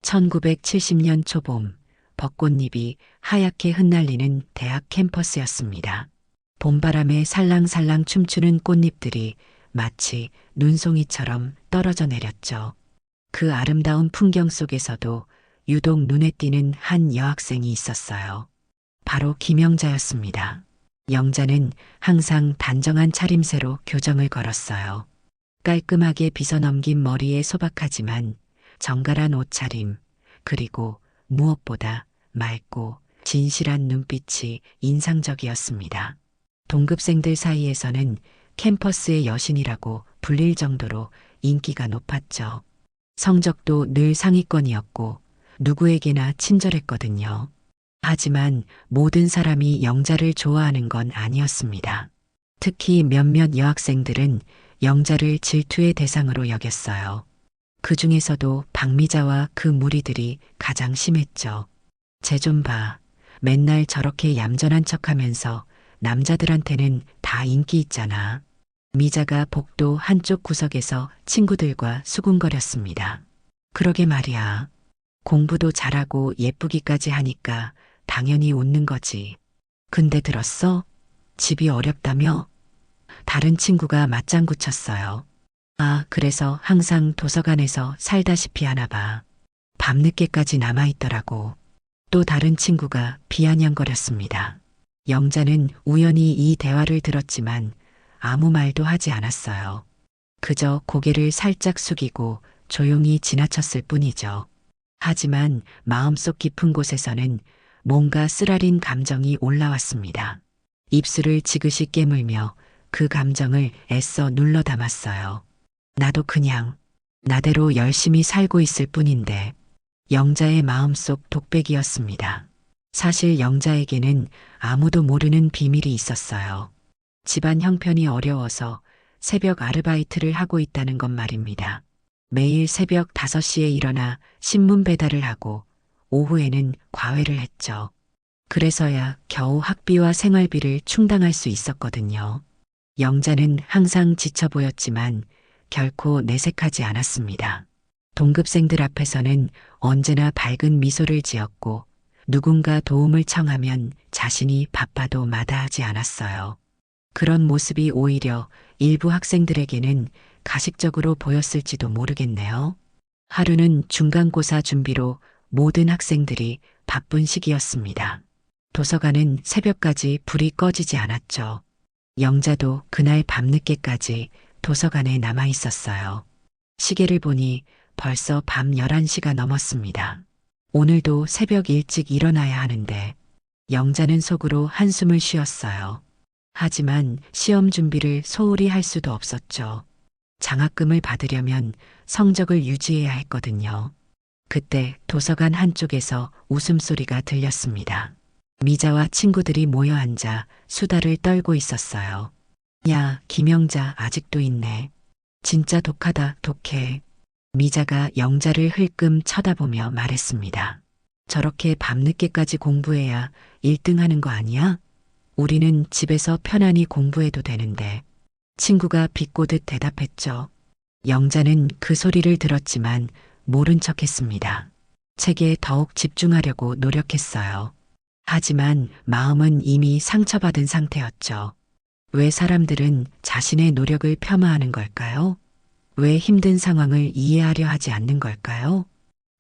1970년 초봄, 벚꽃잎이 하얗게 흩날리는 대학 캠퍼스였습니다. 봄바람에 살랑살랑 춤추는 꽃잎들이 마치 눈송이처럼 떨어져 내렸죠. 그 아름다운 풍경 속에서도 유독 눈에 띄는 한 여학생이 있었어요. 바로 김영자였습니다. 영자는 항상 단정한 차림새로 교정을 걸었어요. 깔끔하게 빗어넘긴 머리에 소박하지만 정갈한 옷차림, 그리고 무엇보다 맑고 진실한 눈빛이 인상적이었습니다. 동급생들 사이에서는 캠퍼스의 여신이라고 불릴 정도로 인기가 높았죠. 성적도 늘 상위권이었고 누구에게나 친절했거든요. 하지만 모든 사람이 영자를 좋아하는 건 아니었습니다. 특히 몇몇 여학생들은 영자를 질투의 대상으로 여겼어요. 그 중에서도 박미자와 그 무리들이 가장 심했죠. 쟤 좀 봐. 맨날 저렇게 얌전한 척하면서 남자들한테는 다 인기 있잖아. 미자가 복도 한쪽 구석에서 친구들과 수군거렸습니다. 그러게 말이야. 공부도 잘하고 예쁘기까지 하니까 당연히 웃는 거지. 근데 들었어? 집이 어렵다며? 다른 친구가 맞장구 쳤어요. 아, 그래서 항상 도서관에서 살다시피 하나 봐. 밤늦게까지 남아있더라고. 또 다른 친구가 비아냥거렸습니다. 영자는 우연히 이 대화를 들었지만 아무 말도 하지 않았어요. 그저 고개를 살짝 숙이고 조용히 지나쳤을 뿐이죠. 하지만 마음속 깊은 곳에서는 뭔가 쓰라린 감정이 올라왔습니다. 입술을 지그시 깨물며 그 감정을 애써 눌러 담았어요. 나도 그냥 나대로 열심히 살고 있을 뿐인데. 영자의 마음속 독백이었습니다. 사실 영자에게는 아무도 모르는 비밀이 있었어요. 집안 형편이 어려워서 새벽 아르바이트를 하고 있다는 것 말입니다. 매일 새벽 5시에 일어나 신문 배달을 하고 오후에는 과외를 했죠. 그래서야 겨우 학비와 생활비를 충당할 수 있었거든요. 영자는 항상 지쳐 보였지만 결코 내색하지 않았습니다. 동급생들 앞에서는 언제나 밝은 미소를 지었고 누군가 도움을 청하면 자신이 바빠도 마다하지 않았어요. 그런 모습이 오히려 일부 학생들에게는 가식적으로 보였을지도 모르겠네요. 하루는 중간고사 준비로 모든 학생들이 바쁜 시기였습니다. 도서관은 새벽까지 불이 꺼지지 않았죠. 영자도 그날 밤늦게까지 도서관에 남아 있었어요. 시계를 보니 벌써 밤 11시가 넘었습니다. 오늘도 새벽 일찍 일어나야 하는데 영자는 속으로 한숨을 쉬었어요. 하지만 시험 준비를 소홀히 할 수도 없었죠. 장학금을 받으려면 성적을 유지해야 했거든요. 그때 도서관 한쪽에서 웃음소리가 들렸습니다. 미자와 친구들이 모여 앉아 수다를 떨고 있었어요. 야, 김영자 아직도 있네. 진짜 독하다, 독해. 미자가 영자를 흘끔 쳐다보며 말했습니다. 저렇게 밤늦게까지 공부해야 1등 하는 거 아니야? 우리는 집에서 편안히 공부해도 되는데. 친구가 비꼬듯 대답했죠. 영자는 그 소리를 들었지만 모른 척했습니다. 책에 더욱 집중하려고 노력했어요. 하지만 마음은 이미 상처받은 상태였죠. 왜 사람들은 자신의 노력을 폄하하는 걸까요? 왜 힘든 상황을 이해하려 하지 않는 걸까요?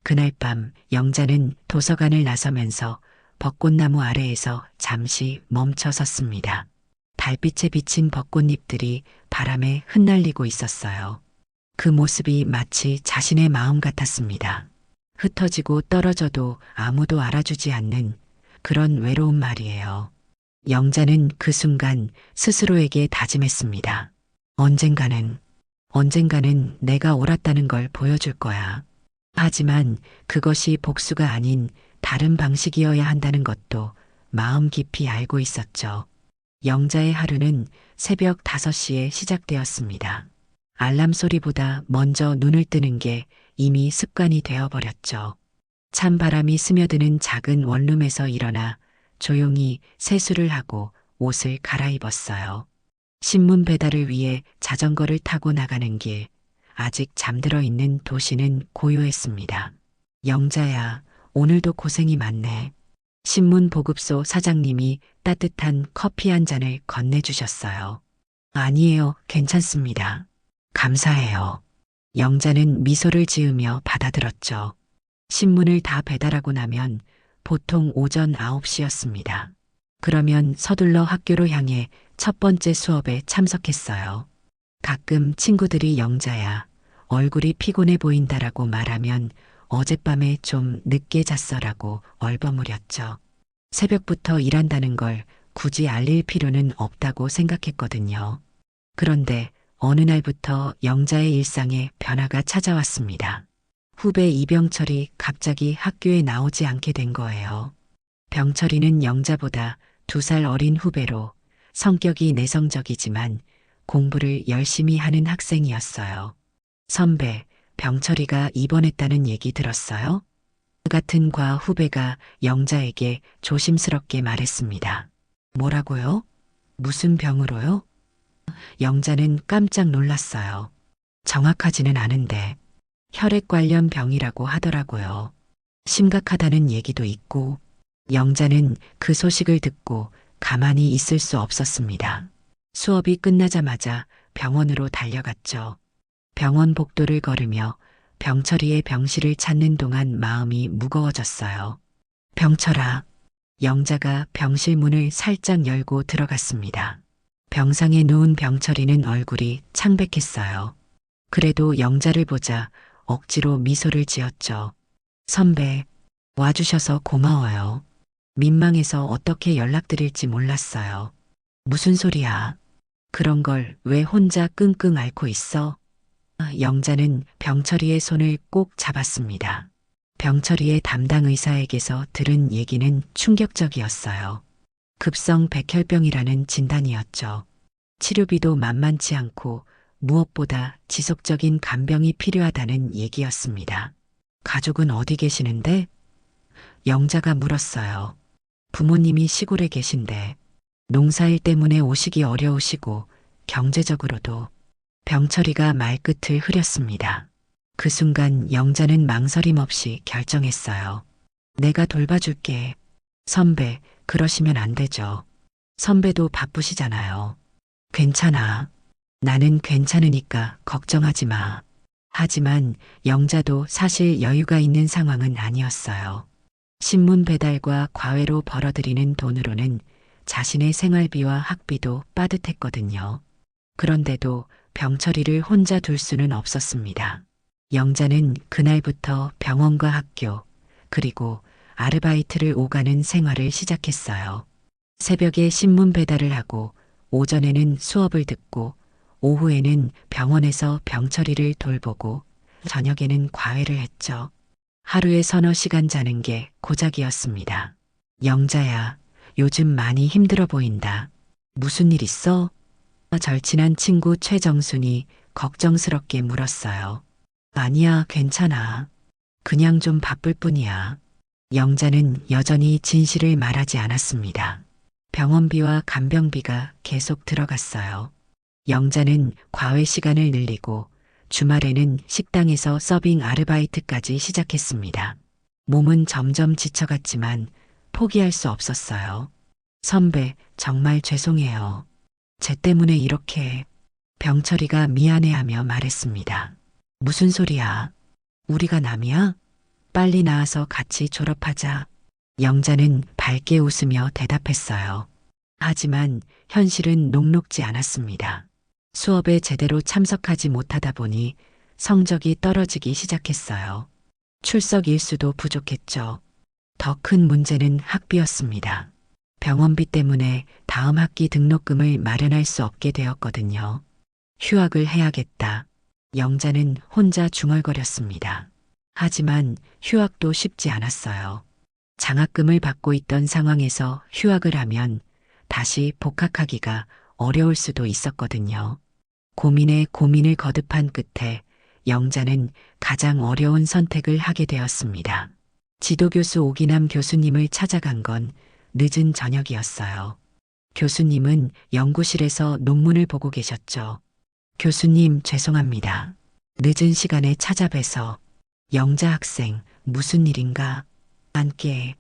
그날 밤 영자는 도서관을 나서면서 벚꽃나무 아래에서 잠시 멈춰 섰습니다. 달빛에 비친 벚꽃잎들이 바람에 흩날리고 있었어요. 그 모습이 마치 자신의 마음 같았습니다. 흩어지고 떨어져도 아무도 알아주지 않는 그런 외로운 말이에요. 영자는 그 순간 스스로에게 다짐했습니다. 언젠가는 내가 옳았다는 걸 보여줄 거야. 하지만 그것이 복수가 아닌 다른 방식이어야 한다는 것도 마음 깊이 알고 있었죠. 영자의 하루는 새벽 5시에 시작되었습니다. 알람 소리보다 먼저 눈을 뜨는 게 이미 습관이 되어버렸죠. 찬 바람이 스며드는 작은 원룸에서 일어나 조용히 세수를 하고 옷을 갈아입었어요. 신문 배달을 위해 자전거를 타고 나가는 길, 아직 잠들어 있는 도시는 고요했습니다. 영자야, 오늘도 고생이 많네. 신문 보급소 사장님이 따뜻한 커피 한 잔을 건네주셨어요. 아니에요, 괜찮습니다. 감사해요. 영자는 미소를 지으며 받아들었죠. 신문을 다 배달하고 나면 보통 오전 9시였습니다. 그러면 서둘러 학교로 향해 첫 번째 수업에 참석했어요. 가끔 친구들이 영자야, 얼굴이 피곤해 보인다라고 말하면 어젯밤에 좀 늦게 잤어라고 얼버무렸죠. 새벽부터 일한다는 걸 굳이 알릴 필요는 없다고 생각했거든요. 그런데 어느 날부터 영자의 일상에 변화가 찾아왔습니다. 후배 이병철이 갑자기 학교에 나오지 않게 된 거예요. 병철이는 영자보다 2살 어린 후배로 성격이 내성적이지만 공부를 열심히 하는 학생이었어요. 선배, 병철이가 입원했다는 얘기 들었어요? 같은 과 후배가 영자에게 조심스럽게 말했습니다. 뭐라고요? 무슨 병으로요? 영자는 깜짝 놀랐어요. 정확하지는 않은데 혈액 관련 병이라고 하더라고요. 심각하다는 얘기도 있고 영자는 그 소식을 듣고 가만히 있을 수 없었습니다. 수업이 끝나자마자 병원으로 달려갔죠. 병원 복도를 걸으며 병철이의 병실을 찾는 동안 마음이 무거워졌어요. 병철아, 영자가 병실 문을 살짝 열고 들어갔습니다. 병상에 누운 병철이는 얼굴이 창백했어요. 그래도 영자를 보자 억지로 미소를 지었죠. 선배, 와주셔서 고마워요. 민망해서 어떻게 연락드릴지 몰랐어요. 무슨 소리야? 그런 걸 왜 혼자 끙끙 앓고 있어? 영자는 병철이의 손을 꼭 잡았습니다. 병철이의 담당 의사에게서 들은 얘기는 충격적이었어요. 급성 백혈병이라는 진단이었죠. 치료비도 만만치 않고 무엇보다 지속적인 간병이 필요하다는 얘기였습니다. 가족은 어디 계시는데? 영자가 물었어요. 부모님이 시골에 계신데 농사일 때문에 오시기 어려우시고 경제적으로도. 병철이가 말끝을 흐렸습니다. 그 순간 영자는 망설임 없이 결정했어요. 내가 돌봐줄게. 선배, 그러시면 안 되죠. 선배도 바쁘시잖아요. 괜찮아. 나는 괜찮으니까 걱정하지 마. 하지만 영자도 사실 여유가 있는 상황은 아니었어요. 신문 배달과 과외로 벌어들이는 돈으로는 자신의 생활비와 학비도 빠듯했거든요. 그런데도 병철이를 혼자 둘 수는 없었습니다. 영자는 그날부터 병원과 학교, 그리고 아르바이트를 오가는 생활을 시작했어요. 새벽에 신문 배달을 하고 오전에는 수업을 듣고 오후에는 병원에서 병철이를 돌보고 저녁에는 과외를 했죠. 하루에 서너 시간 자는 게 고작이었습니다. 영자야, 요즘 많이 힘들어 보인다. 무슨 일 있어? 절친한 친구 최정순이 걱정스럽게 물었어요. 아니야, 괜찮아. 그냥 좀 바쁠 뿐이야. 영자는 여전히 진실을 말하지 않았습니다. 병원비와 간병비가 계속 들어갔어요. 영자는 과외 시간을 늘리고 주말에는 식당에서 서빙 아르바이트까지 시작했습니다. 몸은 점점 지쳐갔지만 포기할 수 없었어요. 선배, 정말 죄송해요. 쟤 때문에 이렇게. 병철이가 미안해하며 말했습니다. 무슨 소리야? 우리가 남이야? 빨리 나와서 같이 졸업하자. 영자는 밝게 웃으며 대답했어요. 하지만 현실은 녹록지 않았습니다. 수업에 제대로 참석하지 못하다 보니 성적이 떨어지기 시작했어요. 출석 일수도 부족했죠. 더 큰 문제는 학비였습니다. 병원비 때문에 다음 학기 등록금을 마련할 수 없게 되었거든요. 휴학을 해야겠다. 영자는 혼자 중얼거렸습니다. 하지만 휴학도 쉽지 않았어요. 장학금을 받고 있던 상황에서 휴학을 하면 다시 복학하기가 어려울 수도 있었거든요. 고민에 고민을 거듭한 끝에 영자는 가장 어려운 선택을 하게 되었습니다. 지도교수 오기남 교수님을 찾아간 건 늦은 저녁이었어요. 교수님은 연구실에서 논문을 보고 계셨죠. 교수님, 죄송합니다. 늦은 시간에 찾아뵈서. 영자 학생, 무슨 일인가? 함께.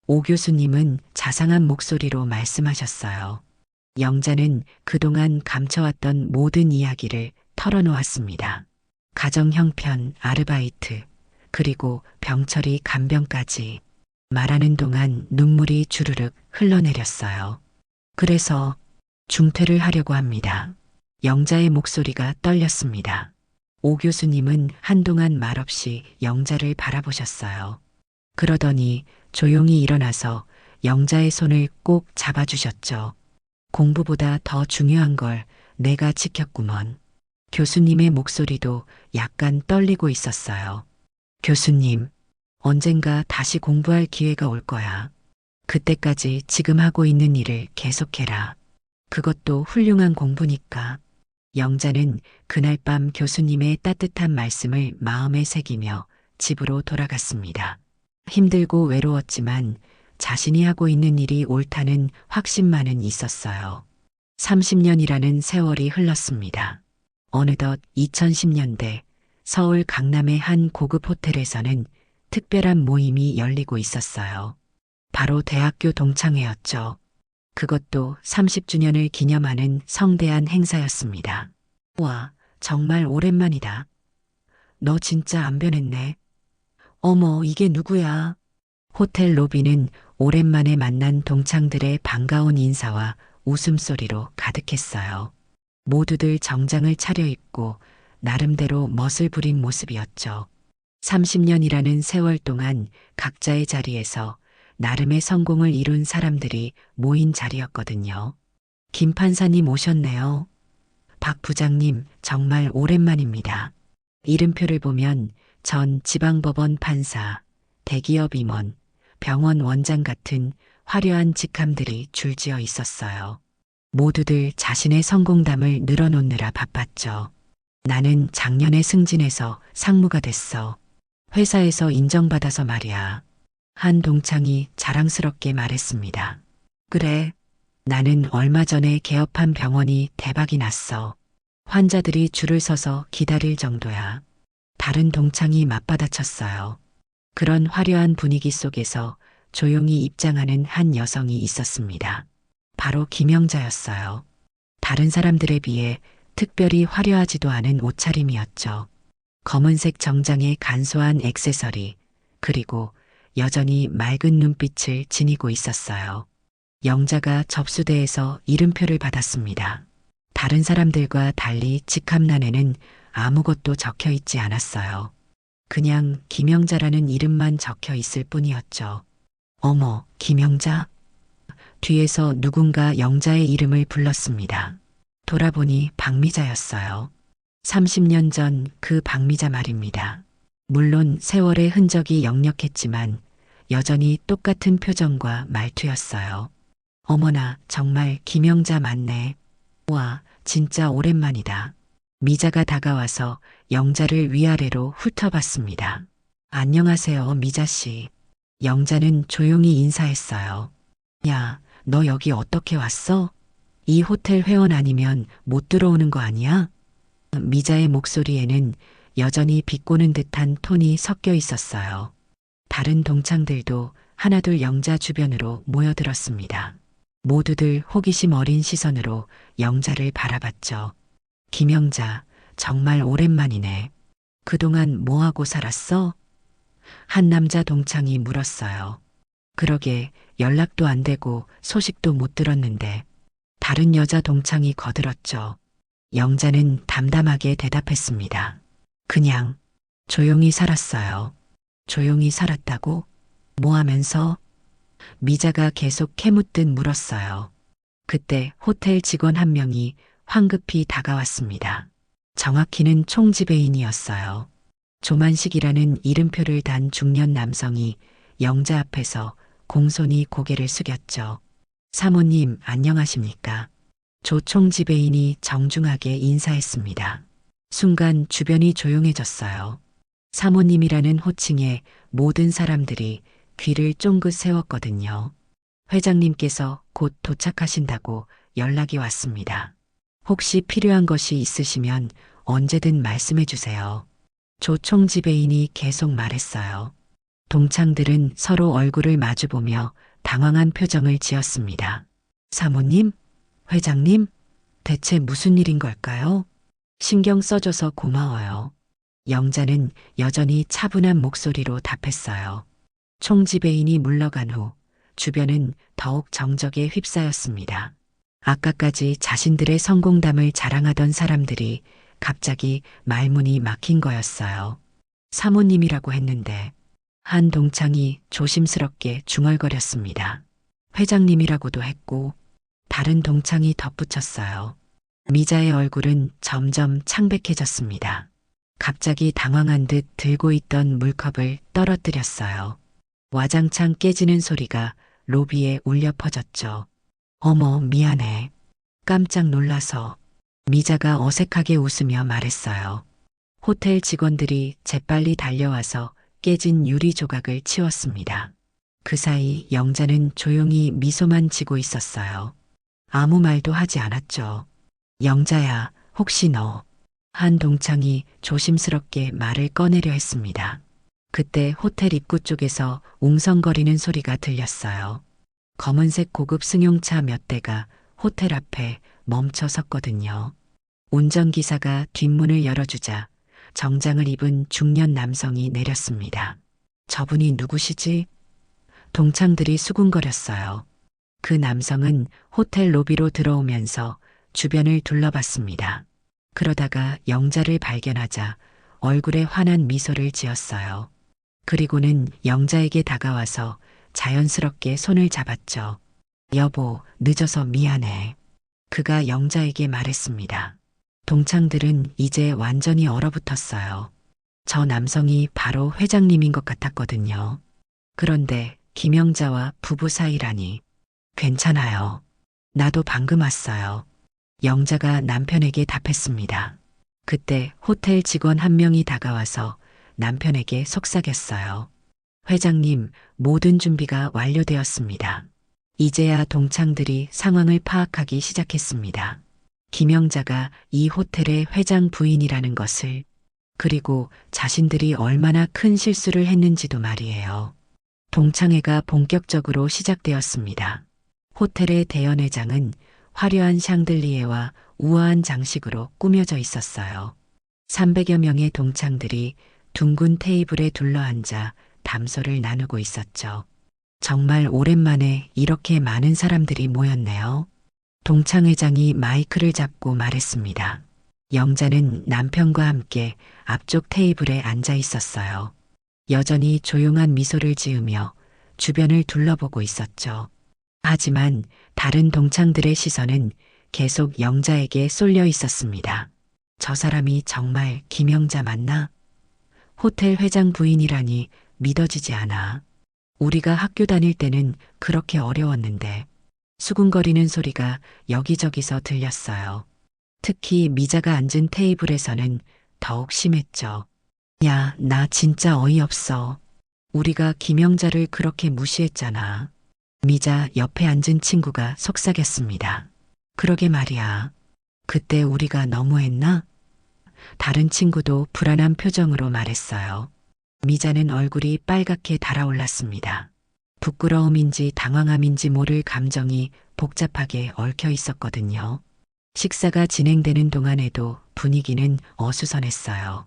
오 교수님은 자상한 목소리로 말씀하셨어요. 영자는 그동안 감춰왔던 모든 이야기를 털어놓았습니다. 가정 형편, 아르바이트, 그리고 병철이 간병까지. 말하는 동안 눈물이 주르륵 흘러내렸어요. 그래서 중퇴를 하려고 합니다. 영자의 목소리가 떨렸습니다. 오 교수님은 한동안 말없이 영자를 바라보셨어요. 그러더니 조용히 일어나서 영자의 손을 꼭 잡아주셨죠. 공부보다 더 중요한 걸 내가 지켰구먼. 교수님의 목소리도 약간 떨리고 있었어요. 교수님, 언젠가 다시 공부할 기회가 올 거야. 그때까지 지금 하고 있는 일을 계속해라. 그것도 훌륭한 공부니까. 영자는 그날 밤 교수님의 따뜻한 말씀을 마음에 새기며 집으로 돌아갔습니다. 힘들고 외로웠지만 자신이 하고 있는 일이 옳다는 확신만은 있었어요. 30년이라는 세월이 흘렀습니다. 어느덧 2010년대 서울 강남의 한 고급 호텔에서는 특별한 모임이 열리고 있었어요. 바로 대학교 동창회였죠. 그것도 30주년을 기념하는 성대한 행사였습니다. 와, 정말 오랜만이다. 너 진짜 안 변했네. 어머, 이게 누구야? 호텔 로비는 오랜만에 만난 동창들의 반가운 인사와 웃음소리로 가득했어요. 모두들 정장을 차려입고 나름대로 멋을 부린 모습이었죠. 30년이라는 세월 동안 각자의 자리에서 나름의 성공을 이룬 사람들이 모인 자리였거든요. 김 판사님 오셨네요. 박 부장님, 정말 오랜만입니다. 이름표를 보면 전 지방법원 판사, 대기업 임원, 병원 원장 같은 화려한 직함들이 줄지어 있었어요. 모두들 자신의 성공담을 늘어놓느라 바빴죠. 나는 작년에 승진해서 상무가 됐어. 회사에서 인정받아서 말이야. 한 동창이 자랑스럽게 말했습니다. 그래, 나는 얼마 전에 개업한 병원이 대박이 났어. 환자들이 줄을 서서 기다릴 정도야. 다른 동창이 맞받아쳤어요. 그런 화려한 분위기 속에서 조용히 입장하는 한 여성이 있었습니다. 바로 김영자였어요. 다른 사람들에 비해 특별히 화려하지도 않은 옷차림이었죠. 검은색 정장에 간소한 액세서리, 그리고 여전히 맑은 눈빛을 지니고 있었어요. 영자가 접수대에서 이름표를 받았습니다. 다른 사람들과 달리 직함란에는 아무것도 적혀 있지 않았어요. 그냥 김영자라는 이름만 적혀 있을 뿐이었죠. 어머, 김영자? 뒤에서 누군가 영자의 이름을 불렀습니다. 돌아보니 박미자였어요. 30년 전 그 박미자 말입니다. 물론 세월의 흔적이 역력했지만 여전히 똑같은 표정과 말투였어요. 어머나, 정말 김영자 맞네. 와, 진짜 오랜만이다. 미자가 다가와서 영자를 위아래로 훑어봤습니다. 안녕하세요, 미자씨. 영자는 조용히 인사했어요. 야, 너 여기 어떻게 왔어? 이 호텔 회원 아니면 못 들어오는 거 아니야? 미자의 목소리에는 여전히 비꼬는 듯한 톤이 섞여 있었어요. 다른 동창들도 하나둘 영자 주변으로 모여들었습니다. 모두들 호기심 어린 시선으로 영자를 바라봤죠. 김영자, 정말 오랜만이네. 그동안 뭐하고 살았어? 한 남자 동창이 물었어요. 그러게, 연락도 안 되고 소식도 못 들었는데. 다른 여자 동창이 거들었죠. 영자는 담담하게 대답했습니다. 그냥 조용히 살았어요. 조용히 살았다고? 뭐 하면서? 미자가 계속 캐묻듯 물었어요. 그때 호텔 직원 한 명이 황급히 다가왔습니다. 정확히는 총지배인이었어요. 조만식이라는 이름표를 단 중년 남성이 영자 앞에서 공손히 고개를 숙였죠. 사모님, 안녕하십니까? 조 총지배인이 정중하게 인사했습니다. 순간 주변이 조용해졌어요. 사모님이라는 호칭에 모든 사람들이 귀를 쫑긋 세웠거든요. 회장님께서 곧 도착하신다고 연락이 왔습니다. 혹시 필요한 것이 있으시면 언제든 말씀해 주세요. 조 총지배인이 계속 말했어요. 동창들은 서로 얼굴을 마주보며 당황한 표정을 지었습니다. 사모님? 회장님? 대체 무슨 일인 걸까요? 신경 써줘서 고마워요. 영자는 여전히 차분한 목소리로 답했어요. 총지배인이 물러간 후 주변은 더욱 정적에 휩싸였습니다. 아까까지 자신들의 성공담을 자랑하던 사람들이 갑자기 말문이 막힌 거였어요. 사모님이라고 했는데 한 동창이 조심스럽게 중얼거렸습니다. 회장님이라고도 했고 다른 동창이 덧붙였어요. 미자의 얼굴은 점점 창백해졌습니다. 갑자기 당황한 듯 들고 있던 물컵을 떨어뜨렸어요. 와장창 깨지는 소리가 로비에 울려 퍼졌죠. 어머, 미안해. 깜짝 놀라서. 미자가 어색하게 웃으며 말했어요. 호텔 직원들이 재빨리 달려와서 깨진 유리 조각을 치웠습니다. 그 사이 영자는 조용히 미소만 지고 있었어요. 아무 말도 하지 않았죠. 영자야, 혹시 너. 한 동창이 조심스럽게 말을 꺼내려 했습니다. 그때 호텔 입구 쪽에서 웅성거리는 소리가 들렸어요. 검은색 고급 승용차 몇 대가 호텔 앞에 멈춰 섰거든요. 운전기사가 뒷문을 열어주자 정장을 입은 중년 남성이 내렸습니다. 저분이 누구시지? 동창들이 수군거렸어요. 그 남성은 호텔 로비로 들어오면서 주변을 둘러봤습니다. 그러다가 영자를 발견하자 얼굴에 환한 미소를 지었어요. 그리고는 영자에게 다가와서 자연스럽게 손을 잡았죠. 여보, 늦어서 미안해. 그가 영자에게 말했습니다. 동창들은 이제 완전히 얼어붙었어요. 저 남성이 바로 회장님인 것 같았거든요. 그런데 김영자와 부부 사이라니. 괜찮아요. 나도 방금 왔어요. 영자가 남편에게 답했습니다. 그때 호텔 직원 한 명이 다가와서 남편에게 속삭였어요. 회장님, 모든 준비가 완료되었습니다. 이제야 동창들이 상황을 파악하기 시작했습니다. 김영자가 이 호텔의 회장 부인이라는 것을, 그리고 자신들이 얼마나 큰 실수를 했는지도 말이에요. 동창회가 본격적으로 시작되었습니다. 호텔의 대연회장은 화려한 샹들리에와 우아한 장식으로 꾸며져 있었어요. 300여 명의 동창들이 둥근 테이블에 둘러앉아 담소를 나누고 있었죠. 정말 오랜만에 이렇게 많은 사람들이 모였네요. 동창회장이 마이크를 잡고 말했습니다. 영자는 남편과 함께 앞쪽 테이블에 앉아 있었어요. 여전히 조용한 미소를 지으며 주변을 둘러보고 있었죠. 하지만 다른 동창들의 시선은 계속 영자에게 쏠려 있었습니다. 저 사람이 정말 김영자 맞나? 호텔 회장 부인이라니 믿어지지 않아. 우리가 학교 다닐 때는 그렇게 어려웠는데. 수군거리는 소리가 여기저기서 들렸어요. 특히 미자가 앉은 테이블에서는 더욱 심했죠. 야, 나 진짜 어이없어. 우리가 김영자를 그렇게 무시했잖아. 미자 옆에 앉은 친구가 속삭였습니다. 그러게 말이야. 그때 우리가 너무했나? 다른 친구도 불안한 표정으로 말했어요. 미자는 얼굴이 빨갛게 달아올랐습니다. 부끄러움인지 당황함인지 모를 감정이 복잡하게 얽혀 있었거든요. 식사가 진행되는 동안에도 분위기는 어수선했어요.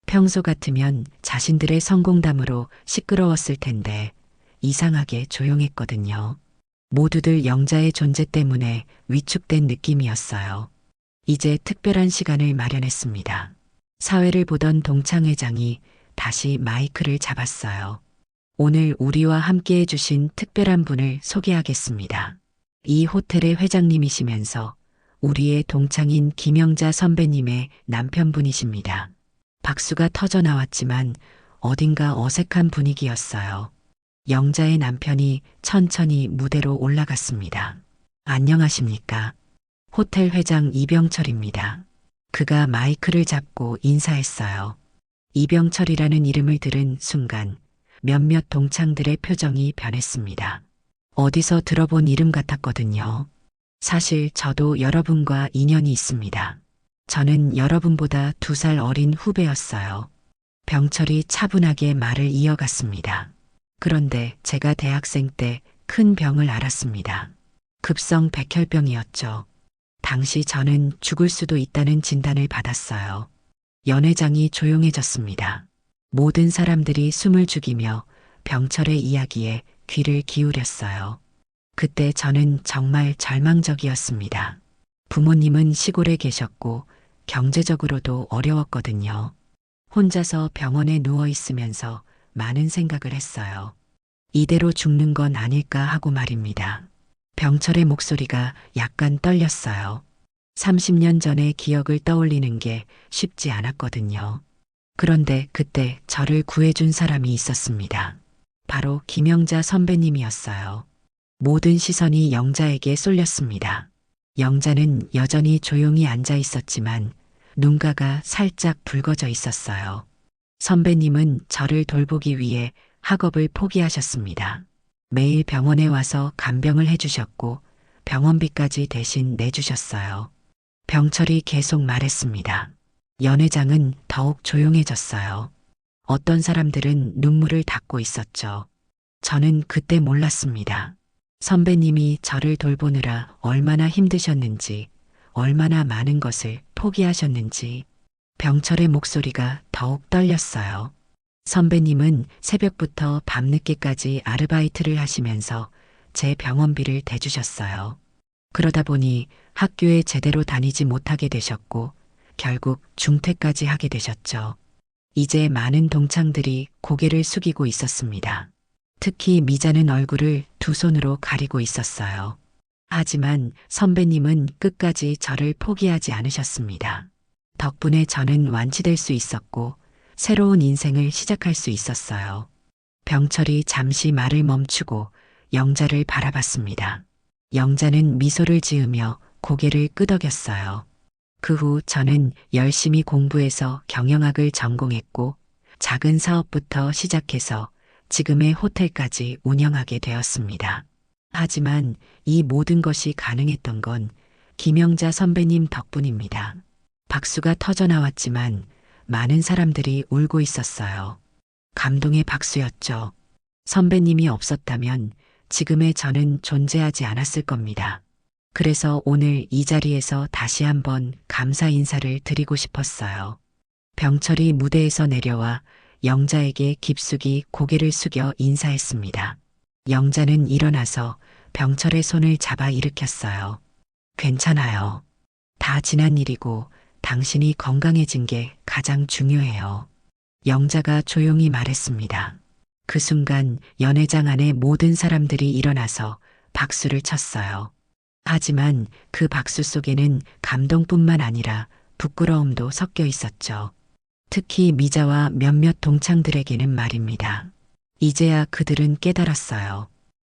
평소 같으면 자신들의 성공담으로 시끄러웠을 텐데 이상하게 조용했거든요. 모두들 영자의 존재 때문에 위축된 느낌이었어요. 이제 특별한 시간을 마련했습니다. 사회를 보던 동창회장이 다시 마이크를 잡았어요. 오늘 우리와 함께 해주신 특별한 분을 소개하겠습니다. 이 호텔의 회장님이시면서 우리의 동창인 김영자 선배님의 남편분이십니다. 박수가 터져 나왔지만 어딘가 어색한 분위기였어요. 영자의 남편이 천천히 무대로 올라갔습니다. 안녕하십니까. 호텔 회장 이병철입니다. 그가 마이크를 잡고 인사했어요. 이병철이라는 이름을 들은 순간 몇몇 동창들의 표정이 변했습니다. 어디서 들어본 이름 같았거든요. 사실 저도 여러분과 인연이 있습니다. 저는 여러분보다 2살 어린 후배였어요. 병철이 차분하게 말을 이어갔습니다. 그런데 제가 대학생 때 큰 병을 앓았습니다. 급성 백혈병이었죠. 당시 저는 죽을 수도 있다는 진단을 받았어요. 연회장이 조용해졌습니다. 모든 사람들이 숨을 죽이며 병철의 이야기에 귀를 기울였어요. 그때 저는 정말 절망적이었습니다. 부모님은 시골에 계셨고 경제적으로도 어려웠거든요. 혼자서 병원에 누워 있으면서 많은 생각을 했어요. 이대로 죽는 건 아닐까 하고 말입니다. 병철의 목소리가 약간 떨렸어요. 30년 전의 기억을 떠올리는 게 쉽지 않았거든요. 그런데 그때 저를 구해준 사람이 있었습니다. 바로 김영자 선배님이었어요. 모든 시선이 영자에게 쏠렸습니다. 영자는 여전히 조용히 앉아 있었지만 눈가가 살짝 붉어져 있었어요. 선배님은 저를 돌보기 위해 학업을 포기하셨습니다. 매일 병원에 와서 간병을 해주셨고 병원비까지 대신 내주셨어요. 병철이 계속 말했습니다. 연회장은 더욱 조용해졌어요. 어떤 사람들은 눈물을 닦고 있었죠. 저는 그때 몰랐습니다. 선배님이 저를 돌보느라 얼마나 힘드셨는지, 얼마나 많은 것을 포기하셨는지. 병철의 목소리가 더욱 떨렸어요. 선배님은 새벽부터 밤늦게까지 아르바이트를 하시면서 제 병원비를 대주셨어요. 그러다 보니 학교에 제대로 다니지 못하게 되셨고 결국 중퇴까지 하게 되셨죠. 이제 많은 동창들이 고개를 숙이고 있었습니다. 특히 미자는 얼굴을 두 손으로 가리고 있었어요. 하지만 선배님은 끝까지 저를 포기하지 않으셨습니다. 덕분에 저는 완치될 수 있었고 새로운 인생을 시작할 수 있었어요. 병철이 잠시 말을 멈추고 영자를 바라봤습니다. 영자는 미소를 지으며 고개를 끄덕였어요. 그 후 저는 열심히 공부해서 경영학을 전공했고 작은 사업부터 시작해서 지금의 호텔까지 운영하게 되었습니다. 하지만 이 모든 것이 가능했던 건 김영자 선배님 덕분입니다. 박수가 터져 나왔지만 많은 사람들이 울고 있었어요. 감동의 박수였죠. 선배님이 없었다면 지금의 저는 존재하지 않았을 겁니다. 그래서 오늘 이 자리에서 다시 한번 감사 인사를 드리고 싶었어요. 병철이 무대에서 내려와 영자에게 깊숙이 고개를 숙여 인사했습니다. 영자는 일어나서 병철의 손을 잡아 일으켰어요. 괜찮아요. 다 지난 일이고 당신이 건강해진 게 가장 중요해요. 영자가 조용히 말했습니다. 그 순간 연회장 안의 모든 사람들이 일어나서 박수를 쳤어요. 하지만 그 박수 속에는 감동뿐만 아니라 부끄러움도 섞여 있었죠. 특히 미자와 몇몇 동창들에게는 말입니다. 이제야 그들은 깨달았어요.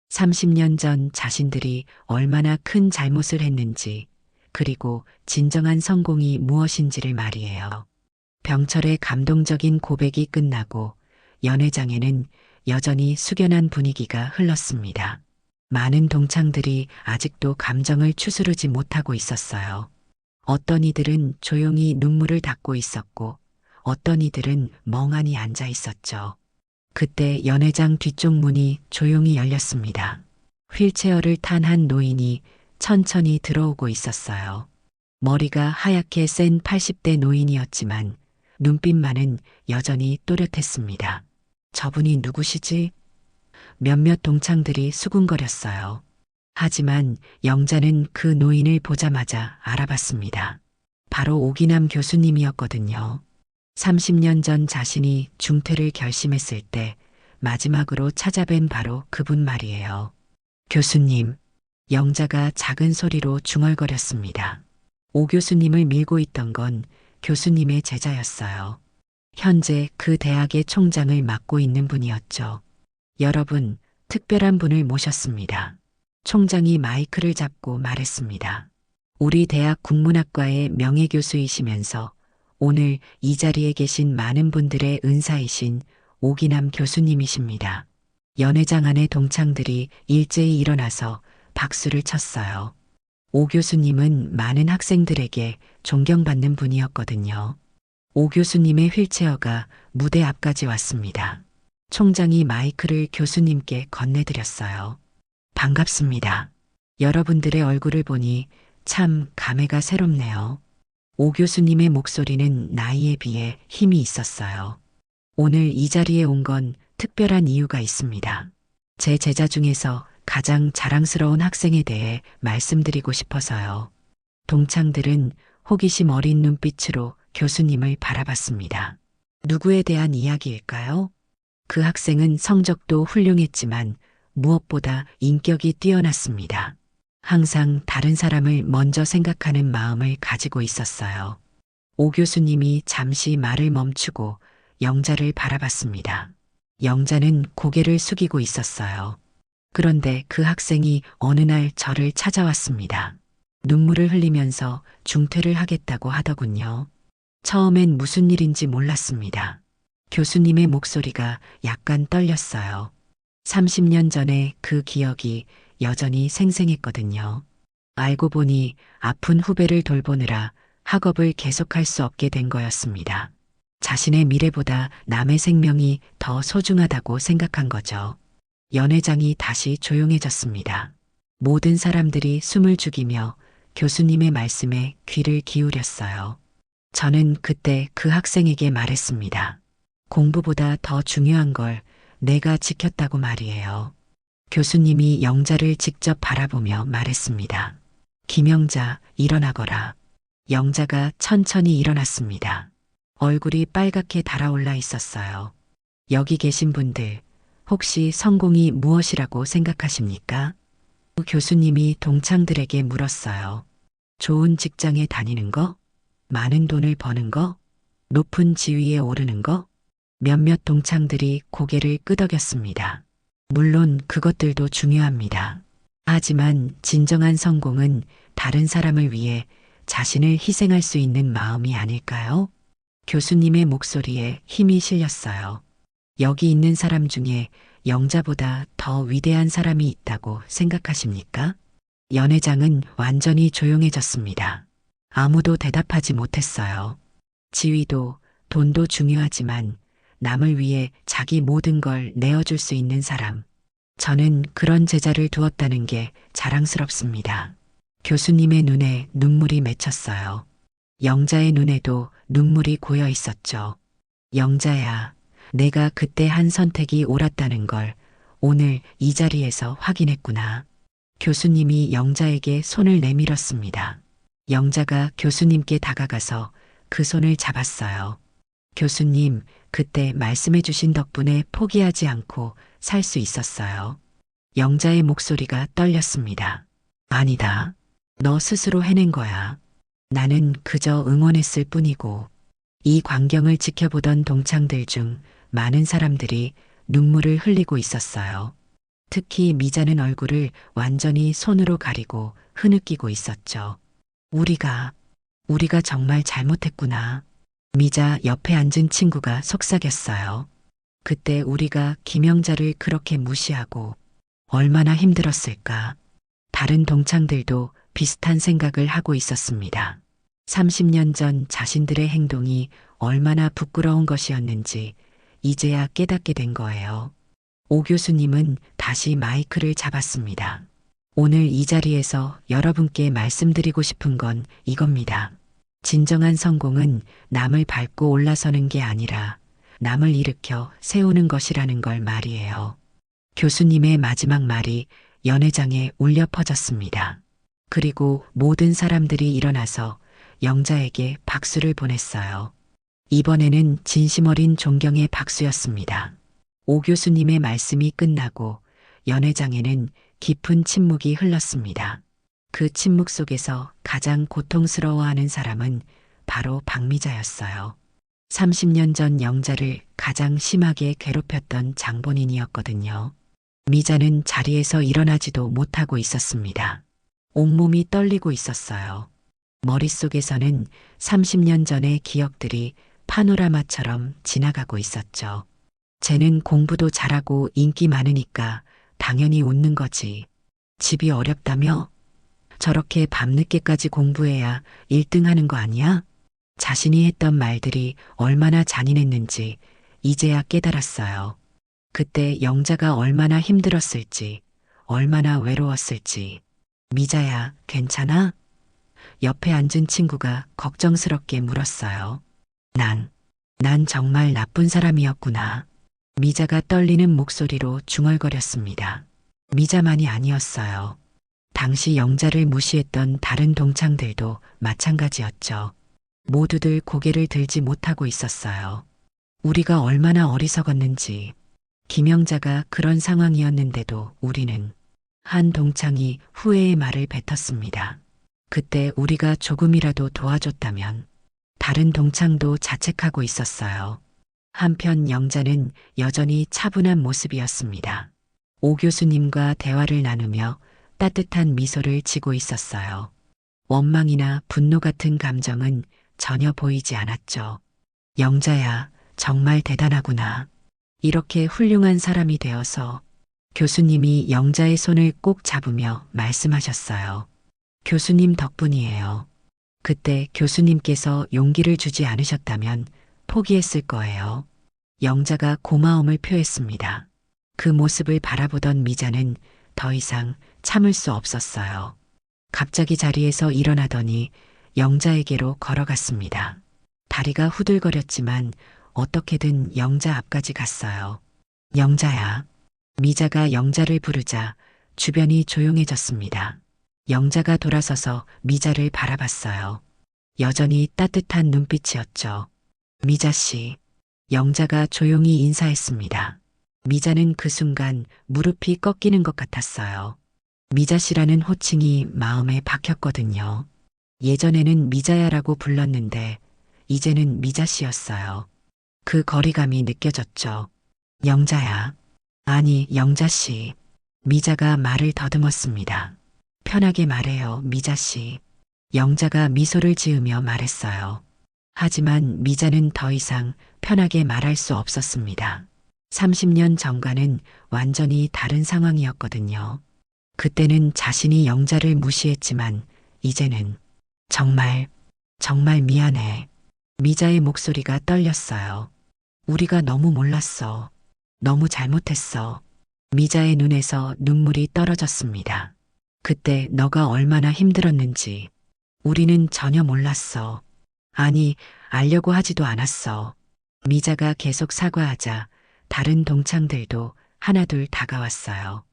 30년 전 자신들이 얼마나 큰 잘못을 했는지, 그리고 진정한 성공이 무엇인지를 말이에요. 병철의 감동적인 고백이 끝나고 연회장에는 여전히 숙연한 분위기가 흘렀습니다. 많은 동창들이 아직도 감정을 추스르지 못하고 있었어요. 어떤 이들은 조용히 눈물을 닦고 있었고 어떤 이들은 멍하니 앉아 있었죠. 그때 연회장 뒤쪽 문이 조용히 열렸습니다. 휠체어를 탄 한 노인이 천천히 들어오고 있었어요. 머리가 하얗게 센 80대 노인이었지만 눈빛만은 여전히 또렷했습니다. 저분이 누구시지? 몇몇 동창들이 수군거렸어요. 하지만 영자는 그 노인을 보자마자 알아봤습니다. 바로 오기남 교수님이었거든요. 30년 전 자신이 중퇴를 결심했을 때 마지막으로 찾아뵌 바로 그분 말이에요. 교수님, 영자가 작은 소리로 중얼거렸습니다. 오 교수님을 밀고 있던 건 교수님의 제자였어요. 현재 그 대학의 총장을 맡고 있는 분이었죠. 여러분, 특별한 분을 모셨습니다. 총장이 마이크를 잡고 말했습니다. 우리 대학 국문학과의 명예교수이시면서 오늘 이 자리에 계신 많은 분들의 은사이신 오기남 교수님이십니다. 연회장 안의 동창들이 일제히 일어나서 박수를 쳤어요. 오 교수님은 많은 학생들에게 존경받는 분이었거든요. 오 교수님의 휠체어가 무대 앞까지 왔습니다. 총장이 마이크를 교수님께 건네드렸어요. 반갑습니다. 여러분들의 얼굴을 보니 참 감회가 새롭네요. 오 교수님의 목소리는 나이에 비해 힘이 있었어요. 오늘 이 자리에 온 건 특별한 이유가 있습니다. 제 제자 중에서 가장 자랑스러운 학생에 대해 말씀드리고 싶어서요. 동창들은 호기심 어린 눈빛으로 교수님을 바라봤습니다. 누구에 대한 이야기일까요? 그 학생은 성적도 훌륭했지만 무엇보다 인격이 뛰어났습니다. 항상 다른 사람을 먼저 생각하는 마음을 가지고 있었어요. 오 교수님이 잠시 말을 멈추고 영자를 바라봤습니다. 영자는 고개를 숙이고 있었어요. 그런데 그 학생이 어느 날 저를 찾아왔습니다. 눈물을 흘리면서 중퇴를 하겠다고 하더군요. 처음엔 무슨 일인지 몰랐습니다. 교수님의 목소리가 약간 떨렸어요. 30년 전에 그 기억이 여전히 생생했거든요. 알고 보니 아픈 후배를 돌보느라 학업을 계속할 수 없게 된 거였습니다. 자신의 미래보다 남의 생명이 더 소중하다고 생각한 거죠. 연회장이 다시 조용해졌습니다. 모든 사람들이 숨을 죽이며 교수님의 말씀에 귀를 기울였어요. 저는 그때 그 학생에게 말했습니다. 공부보다 더 중요한 걸 내가 지켰다고 말이에요. 교수님이 영자를 직접 바라보며 말했습니다. 김영자, 일어나거라. 영자가 천천히 일어났습니다. 얼굴이 빨갛게 달아올라 있었어요. 여기 계신 분들, 혹시 성공이 무엇이라고 생각하십니까? 교수님이 동창들에게 물었어요. 좋은 직장에 다니는 거? 많은 돈을 버는 거? 높은 지위에 오르는 거? 몇몇 동창들이 고개를 끄덕였습니다. 물론 그것들도 중요합니다. 하지만 진정한 성공은 다른 사람을 위해 자신을 희생할 수 있는 마음이 아닐까요? 교수님의 목소리에 힘이 실렸어요. 여기 있는 사람 중에 영자보다 더 위대한 사람이 있다고 생각하십니까? 연회장은 완전히 조용해졌습니다. 아무도 대답하지 못했어요. 지위도 돈도 중요하지만 남을 위해 자기 모든 걸 내어줄 수 있는 사람. 저는 그런 제자를 두었다는 게 자랑스럽습니다. 교수님의 눈에 눈물이 맺혔어요. 영자의 눈에도 눈물이 고여 있었죠. 영자야, 내가 그때 한 선택이 옳았다는 걸 오늘 이 자리에서 확인했구나. 교수님이 영자에게 손을 내밀었습니다. 영자가 교수님께 다가가서 그 손을 잡았어요. 교수님, 그때 말씀해 주신 덕분에 포기하지 않고 살 수 있었어요. 영자의 목소리가 떨렸습니다. 아니다. 너 스스로 해낸 거야. 나는 그저 응원했을 뿐이고. 이 광경을 지켜보던 동창들 중 많은 사람들이 눈물을 흘리고 있었어요. 특히 미자는 얼굴을 완전히 손으로 가리고 흐느끼고 있었죠. 우리가 정말 잘못했구나. 미자 옆에 앉은 친구가 속삭였어요. 그때 우리가 김영자를 그렇게 무시하고 얼마나 힘들었을까. 다른 동창들도 비슷한 생각을 하고 있었습니다. 30년 전 자신들의 행동이 얼마나 부끄러운 것이었는지 이제야 깨닫게 된 거예요. 오 교수님은 다시 마이크를 잡았습니다. 오늘 이 자리에서 여러분께 말씀드리고 싶은 건 이겁니다. 진정한 성공은 남을 밟고 올라서는 게 아니라 남을 일으켜 세우는 것이라는 걸 말이에요. 교수님의 마지막 말이 연회장에 울려 퍼졌습니다. 그리고 모든 사람들이 일어나서 영자에게 박수를 보냈어요. 이번에는 진심 어린 존경의 박수였습니다. 오 교수님의 말씀이 끝나고 연회장에는 깊은 침묵이 흘렀습니다. 그 침묵 속에서 가장 고통스러워하는 사람은 바로 박미자였어요. 30년 전 영자를 가장 심하게 괴롭혔던 장본인이었거든요. 미자는 자리에서 일어나지도 못하고 있었습니다. 온몸이 떨리고 있었어요. 머릿속에서는 30년 전의 기억들이 파노라마처럼 지나가고 있었죠. 쟤는 공부도 잘하고 인기 많으니까 당연히 웃는 거지. 집이 어렵다며? 저렇게 밤늦게까지 공부해야 1등 하는 거 아니야? 자신이 했던 말들이 얼마나 잔인했는지 이제야 깨달았어요. 그때 영자가 얼마나 힘들었을지, 얼마나 외로웠을지. 미자야, 괜찮아? 옆에 앉은 친구가 걱정스럽게 물었어요. 난, 난 정말 나쁜 사람이었구나. 미자가 떨리는 목소리로 중얼거렸습니다. 미자만이 아니었어요. 당시 영자를 무시했던 다른 동창들도 마찬가지였죠. 모두들 고개를 들지 못하고 있었어요. 우리가 얼마나 어리석었는지. 김영자가 그런 상황이었는데도 우리는. 한 동창이 후회의 말을 뱉었습니다. 그때 우리가 조금이라도 도와줬다면. 다른 동창도 자책하고 있었어요. 한편 영자는 여전히 차분한 모습이었습니다. 오 교수님과 대화를 나누며 따뜻한 미소를 지고 있었어요. 원망이나 분노 같은 감정은 전혀 보이지 않았죠. 영자야, 정말 대단하구나. 이렇게 훌륭한 사람이 되어서. 교수님이 영자의 손을 꼭 잡으며 말씀하셨어요. 교수님 덕분이에요. 그때 교수님께서 용기를 주지 않으셨다면 포기했을 거예요. 영자가 고마움을 표했습니다. 그 모습을 바라보던 미자는 더 이상 참을 수 없었어요. 갑자기 자리에서 일어나더니 영자에게로 걸어갔습니다. 다리가 후들거렸지만 어떻게든 영자 앞까지 갔어요. 영자야. 미자가 영자를 부르자 주변이 조용해졌습니다. 영자가 돌아서서 미자를 바라봤어요. 여전히 따뜻한 눈빛이었죠. 미자 씨. 영자가 조용히 인사했습니다. 미자는 그 순간 무릎이 꺾이는 것 같았어요. 미자 씨라는 호칭이 마음에 박혔거든요. 예전에는 미자야라고 불렀는데 이제는 미자 씨였어요. 그 거리감이 느껴졌죠. 영자야. 아니, 영자 씨. 미자가 말을 더듬었습니다. 편하게 말해요, 미자 씨. 영자가 미소를 지으며 말했어요. 하지만 미자는 더 이상 편하게 말할 수 없었습니다. 30년 전과는 완전히 다른 상황이었거든요. 그때는 자신이 영자를 무시했지만 이제는 정말 미안해. 미자의 목소리가 떨렸어요. 우리가 너무 몰랐어. 너무 잘못했어. 미자의 눈에서 눈물이 떨어졌습니다. 그때 너가 얼마나 힘들었는지 우리는 전혀 몰랐어. 아니, 알려고 하지도 않았어. 미자가 계속 사과하자 다른 동창들도 하나둘 다가왔어요.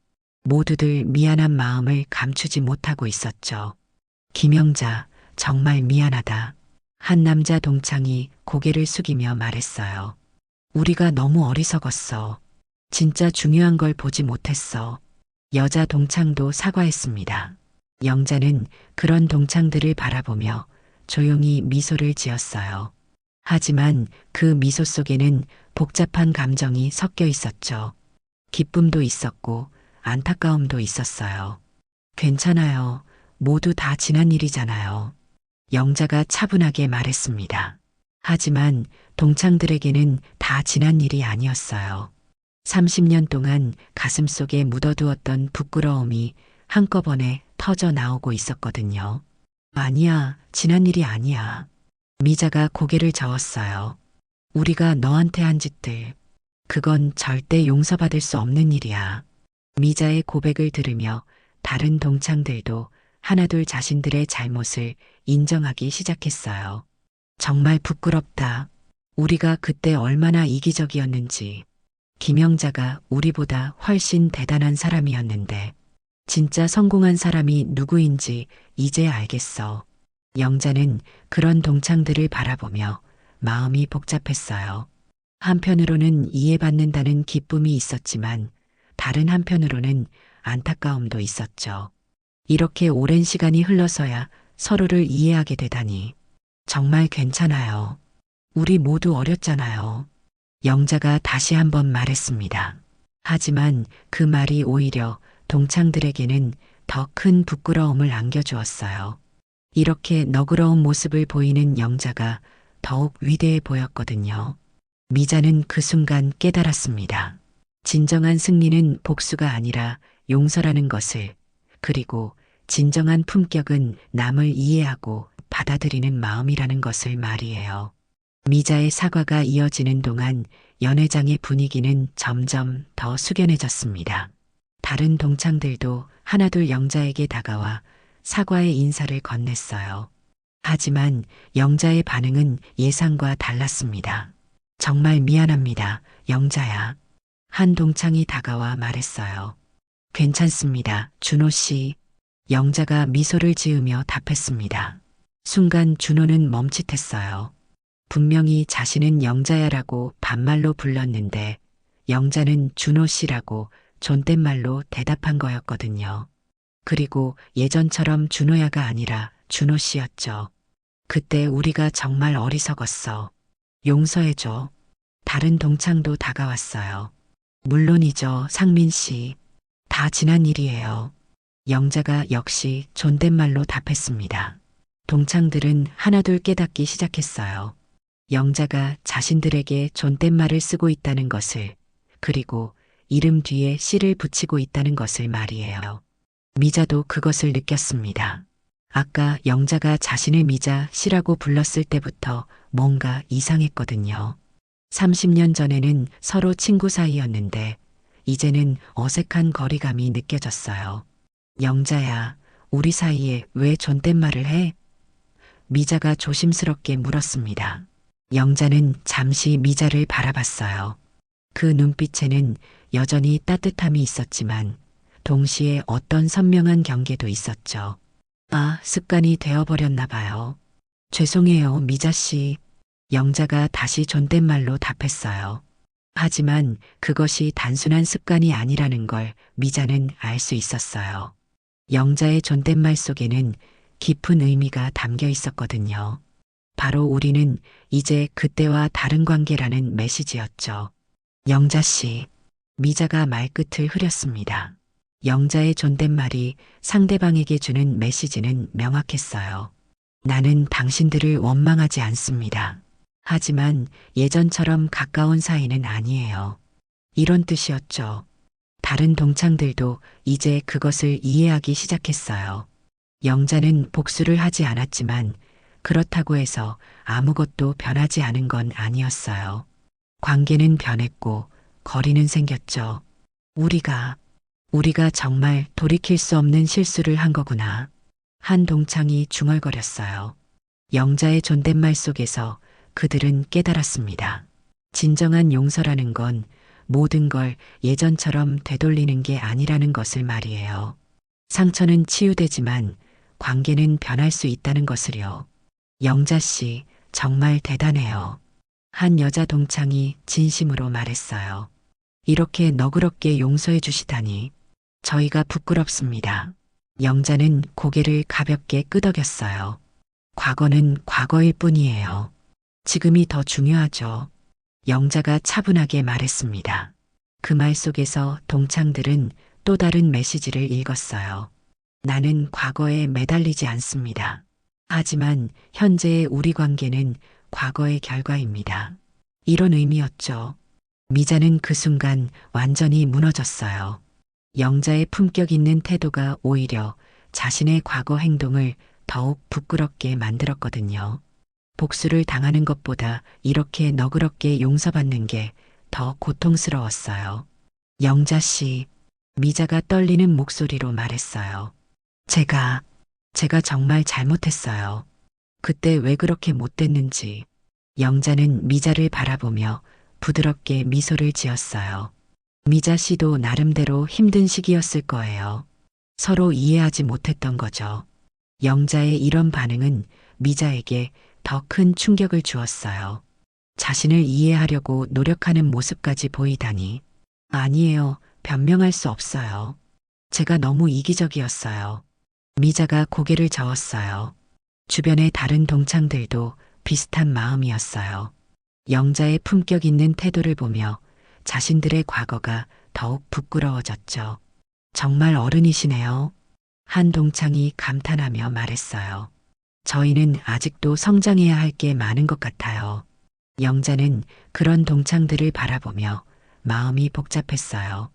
모두들 미안한 마음을 감추지 못하고 있었죠. 김영자, 정말 미안하다. 한 남자 동창이 고개를 숙이며 말했어요. 우리가 너무 어리석었어. 진짜 중요한 걸 보지 못했어. 여자 동창도 사과했습니다. 영자는 그런 동창들을 바라보며 조용히 미소를 지었어요. 하지만 그 미소 속에는 복잡한 감정이 섞여 있었죠. 기쁨도 있었고 안타까움도 있었어요. 괜찮아요. 모두 다 지난 일이잖아요. 영자가 차분하게 말했습니다. 하지만 동창들에게는 다 지난 일이 아니었어요. 30년 동안 가슴속에 묻어두었던 부끄러움이 한꺼번에 터져 나오고 있었거든요. 아니야, 지난 일이 아니야. 미자가 고개를 저었어요. 우리가 너한테 한 짓들, 그건 절대 용서받을 수 없는 일이야. 미자의 고백을 들으며 다른 동창들도 하나둘 자신들의 잘못을 인정하기 시작했어요. 정말 부끄럽다. 우리가 그때 얼마나 이기적이었는지. 김영자가 우리보다 훨씬 대단한 사람이었는데 진짜 성공한 사람이 누구인지 이제 알겠어. 영자는 그런 동창들을 바라보며 마음이 복잡했어요. 한편으로는 이해받는다는 기쁨이 있었지만 다른 한편으로는 안타까움도 있었죠. 이렇게 오랜 시간이 흘러서야 서로를 이해하게 되다니. 정말 괜찮아요. 우리 모두 어렸잖아요. 영자가 다시 한번 말했습니다. 하지만 그 말이 오히려 동창들에게는 더 큰 부끄러움을 안겨주었어요. 이렇게 너그러운 모습을 보이는 영자가 더욱 위대해 보였거든요. 미자는 그 순간 깨달았습니다. 진정한 승리는 복수가 아니라 용서라는 것을, 그리고 진정한 품격은 남을 이해하고 받아들이는 마음이라는 것을 말이에요. 미자의 사과가 이어지는 동안 연회장의 분위기는 점점 더 숙연해졌습니다. 다른 동창들도 하나둘 영자에게 다가와 사과의 인사를 건넸어요. 하지만 영자의 반응은 예상과 달랐습니다. 정말 미안합니다, 영자야. 한 동창이 다가와 말했어요. 괜찮습니다, 준호 씨. 영자가 미소를 지으며 답했습니다. 순간 준호는 멈칫했어요. 분명히 자신은 영자야라고 반말로 불렀는데 영자는 준호 씨라고 존댓말로 대답한 거였거든요. 그리고 예전처럼 준호야가 아니라 준호 씨였죠. 그때 우리가 정말 어리석었어. 용서해줘. 다른 동창도 다가왔어요. 물론이죠, 상민 씨. 다 지난 일이에요. 영자가 역시 존댓말로 답했습니다. 동창들은 하나둘 깨닫기 시작했어요. 영자가 자신들에게 존댓말을 쓰고 있다는 것을, 그리고 이름 뒤에 씨를 붙이고 있다는 것을 말이에요. 미자도 그것을 느꼈습니다. 아까 영자가 자신을 미자 씨라고 불렀을 때부터 뭔가 이상했거든요. 30년 전에는 서로 친구 사이였는데 이제는 어색한 거리감이 느껴졌어요. 영자야, 우리 사이에 왜 존댓말을 해? 미자가 조심스럽게 물었습니다. 영자는 잠시 미자를 바라봤어요. 그 눈빛에는 여전히 따뜻함이 있었지만 동시에 어떤 선명한 경계도 있었죠. 아, 습관이 되어버렸나 봐요. 죄송해요, 미자 씨. 영자가 다시 존댓말로 답했어요. 하지만 그것이 단순한 습관이 아니라는 걸 미자는 알 수 있었어요. 영자의 존댓말 속에는 깊은 의미가 담겨 있었거든요. 바로 우리는 이제 그때와 다른 관계라는 메시지였죠. 영자 씨, 미자가 말끝을 흐렸습니다. 영자의 존댓말이 상대방에게 주는 메시지는 명확했어요. 나는 당신들을 원망하지 않습니다. 하지만 예전처럼 가까운 사이는 아니에요. 이런 뜻이었죠. 다른 동창들도 이제 그것을 이해하기 시작했어요. 영자는 복수를 하지 않았지만 그렇다고 해서 아무것도 변하지 않은 건 아니었어요. 관계는 변했고 거리는 생겼죠. 우리가 정말 돌이킬 수 없는 실수를 한 거구나. 한 동창이 중얼거렸어요. 영자의 존댓말 속에서 그들은 깨달았습니다. 진정한 용서라는 건 모든 걸 예전처럼 되돌리는 게 아니라는 것을 말이에요. 상처는 치유되지만 관계는 변할 수 있다는 것을요. 영자 씨, 정말 대단해요. 한 여자 동창이 진심으로 말했어요. 이렇게 너그럽게 용서해 주시다니 저희가 부끄럽습니다. 영자는 고개를 가볍게 끄덕였어요. 과거는 과거일 뿐이에요. 지금이 더 중요하죠. 영자가 차분하게 말했습니다. 그 말 속에서 동창들은 또 다른 메시지를 읽었어요. 나는 과거에 매달리지 않습니다. 하지만 현재의 우리 관계는 과거의 결과입니다. 이런 의미였죠. 미자는 그 순간 완전히 무너졌어요. 영자의 품격 있는 태도가 오히려 자신의 과거 행동을 더욱 부끄럽게 만들었거든요. 복수를 당하는 것보다 이렇게 너그럽게 용서받는 게 더 고통스러웠어요. 영자 씨, 미자가 떨리는 목소리로 말했어요. 제가 정말 잘못했어요. 그때 왜 그렇게 못됐는지. 영자는 미자를 바라보며 부드럽게 미소를 지었어요. 미자 씨도 나름대로 힘든 시기였을 거예요. 서로 이해하지 못했던 거죠. 영자의 이런 반응은 미자에게 더 큰 충격을 주었어요. 자신을 이해하려고 노력하는 모습까지 보이다니. 아니에요. 변명할 수 없어요. 제가 너무 이기적이었어요. 미자가 고개를 저었어요. 주변의 다른 동창들도 비슷한 마음이었어요. 영자의 품격 있는 태도를 보며 자신들의 과거가 더욱 부끄러워졌죠. 정말 어른이시네요. 한 동창이 감탄하며 말했어요. 저희는 아직도 성장해야 할 게 많은 것 같아요. 영자는 그런 동창들을 바라보며 마음이 복잡했어요.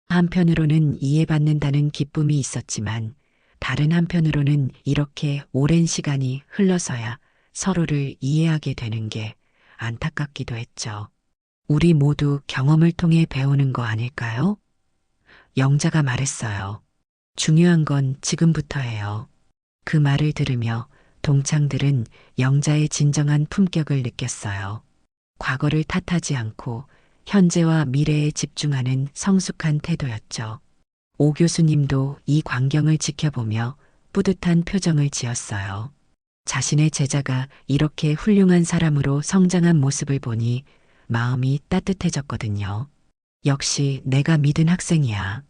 한편으로는 이해받는다는 기쁨이 있었지만 다른 한편으로는 이렇게 오랜 시간이 흘러서야 서로를 이해하게 되는 게 안타깝기도 했죠. 우리 모두 경험을 통해 배우는 거 아닐까요? 영자가 말했어요. 중요한 건 지금부터예요. 그 말을 들으며 동창들은 영자의 진정한 품격을 느꼈어요. 과거를 탓하지 않고 현재와 미래에 집중하는 성숙한 태도였죠. 오 교수님도 이 광경을 지켜보며 뿌듯한 표정을 지었어요. 자신의 제자가 이렇게 훌륭한 사람으로 성장한 모습을 보니 마음이 따뜻해졌거든요. 역시 내가 믿은 학생이야.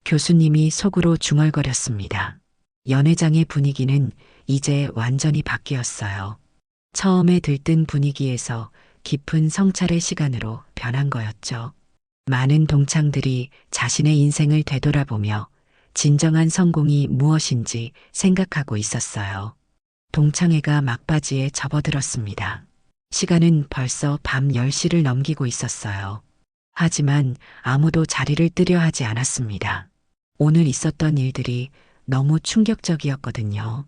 교수님이 속으로 중얼거렸습니다. 연회장의 분위기는 이제 완전히 바뀌었어요. 처음에 들뜬 분위기에서 깊은 성찰의 시간으로 변한 거였죠. 많은 동창들이 자신의 인생을 되돌아보며 진정한 성공이 무엇인지 생각하고 있었어요. 동창회가 막바지에 접어들었습니다. 시간은 벌써 밤 10시를 넘기고 있었어요. 하지만 아무도 자리를 뜨려 하지 않았습니다. 오늘 있었던 일들이 너무 충격적이었거든요.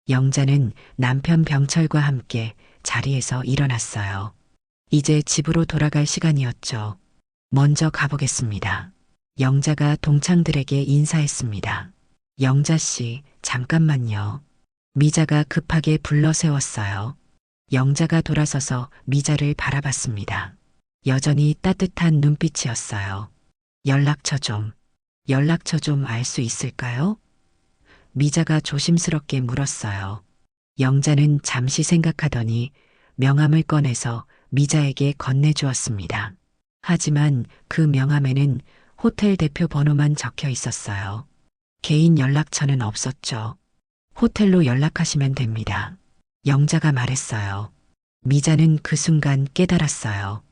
영자는 남편 병철과 함께 자리에서 일어났어요. 이제 집으로 돌아갈 시간이었죠. 먼저 가보겠습니다. 영자가 동창들에게 인사했습니다. 영자 씨, 잠깐만요. 미자가 급하게 불러 세웠어요. 영자가 돌아서서 미자를 바라봤습니다. 여전히 따뜻한 눈빛이었어요. 연락처 좀 알 수 있을까요? 미자가 조심스럽게 물었어요. 영자는 잠시 생각하더니 명함을 꺼내서 미자에게 건네주었습니다. 하지만 그 명함에는 호텔 대표 번호만 적혀 있었어요. 개인 연락처는 없었죠. 호텔로 연락하시면 됩니다. 영자가 말했어요. 미자는 그 순간 깨달았어요.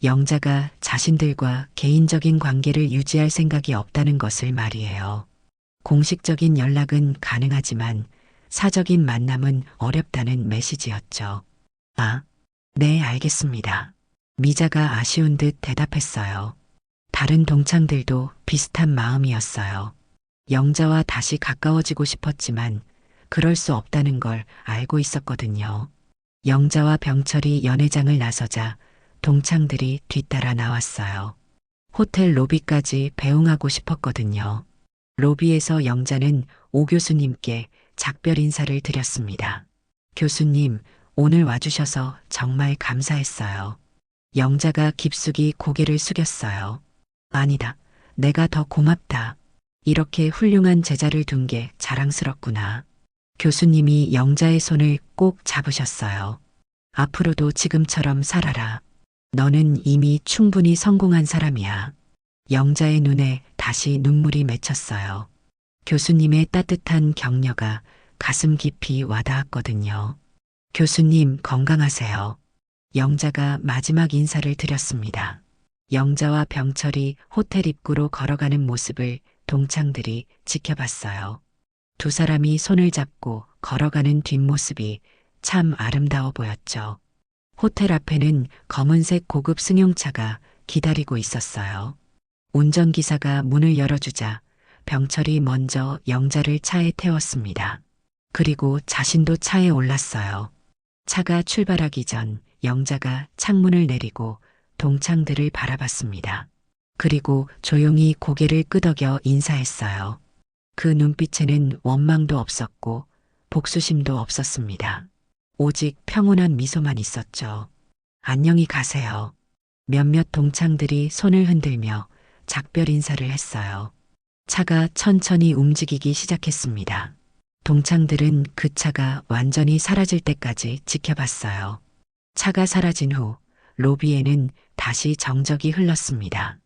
영자가 자신들과 개인적인 관계를 유지할 생각이 없다는 것을 말이에요. 공식적인 연락은 가능하지만 사적인 만남은 어렵다는 메시지였죠. 아, 네, 알겠습니다. 미자가 아쉬운 듯 대답했어요. 다른 동창들도 비슷한 마음이었어요. 영자와 다시 가까워지고 싶었지만 그럴 수 없다는 걸 알고 있었거든요. 영자와 병철이 연회장을 나서자 동창들이 뒤따라 나왔어요. 호텔 로비까지 배웅하고 싶었거든요. 로비에서 영자는 오 교수님께 작별 인사를 드렸습니다. 교수님, 오늘 와주셔서 정말 감사했어요. 영자가 깊숙이 고개를 숙였어요. 아니다, 내가 더 고맙다. 이렇게 훌륭한 제자를 둔 게 자랑스럽구나. 교수님이 영자의 손을 꼭 잡으셨어요. 앞으로도 지금처럼 살아라. 너는 이미 충분히 성공한 사람이야. 영자의 눈에 다시 눈물이 맺혔어요. 교수님의 따뜻한 격려가 가슴 깊이 와닿았거든요. 교수님 건강하세요. 영자가 마지막 인사를 드렸습니다. 영자와 병철이 호텔 입구로 걸어가는 모습을 동창들이 지켜봤어요. 두 사람이 손을 잡고 걸어가는 뒷모습이 참 아름다워 보였죠. 호텔 앞에는 검은색 고급 승용차가 기다리고 있었어요. 운전기사가 문을 열어주자 병철이 먼저 영자를 차에 태웠습니다. 그리고 자신도 차에 올랐어요. 차가 출발하기 전 영자가 창문을 내리고 동창들을 바라봤습니다. 그리고 조용히 고개를 끄덕여 인사했어요. 그 눈빛에는 원망도 없었고 복수심도 없었습니다. 오직 평온한 미소만 있었죠. 안녕히 가세요. 몇몇 동창들이 손을 흔들며 작별 인사를 했어요. 차가 천천히 움직이기 시작했습니다. 동창들은 그 차가 완전히 사라질 때까지 지켜봤어요. 차가 사라진 후 로비에는 다시 정적이 흘렀습니다.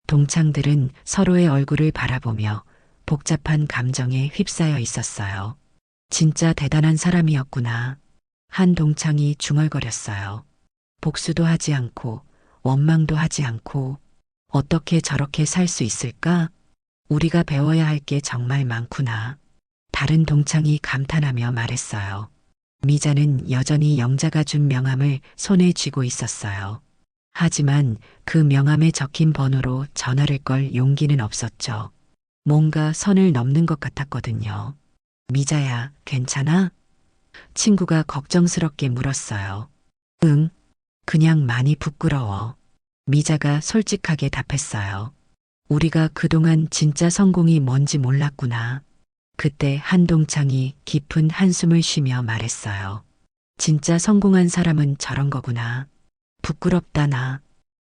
동창들은 서로의 얼굴을 바라보며 복잡한 감정에 휩싸여 있었어요. 진짜 대단한 사람이었구나. 한 동창이 중얼거렸어요. 복수도 하지 않고 원망도 하지 않고 어떻게 저렇게 살 수 있을까? 우리가 배워야 할 게 정말 많구나. 다른 동창이 감탄하며 말했어요. 미자는 여전히 영자가 준 명함을 손에 쥐고 있었어요. 하지만 그 명함에 적힌 번호로 전화를 걸 용기는 없었죠. 뭔가 선을 넘는 것 같았거든요. 미자야, 괜찮아? 친구가 걱정스럽게 물었어요. 응, 그냥 많이 부끄러워. 미자가 솔직하게 답했어요. 우리가 그동안 진짜 성공이 뭔지 몰랐구나. 그때 한동창이 깊은 한숨을 쉬며 말했어요. 진짜 성공한 사람은 저런 거구나. 부끄럽다 나.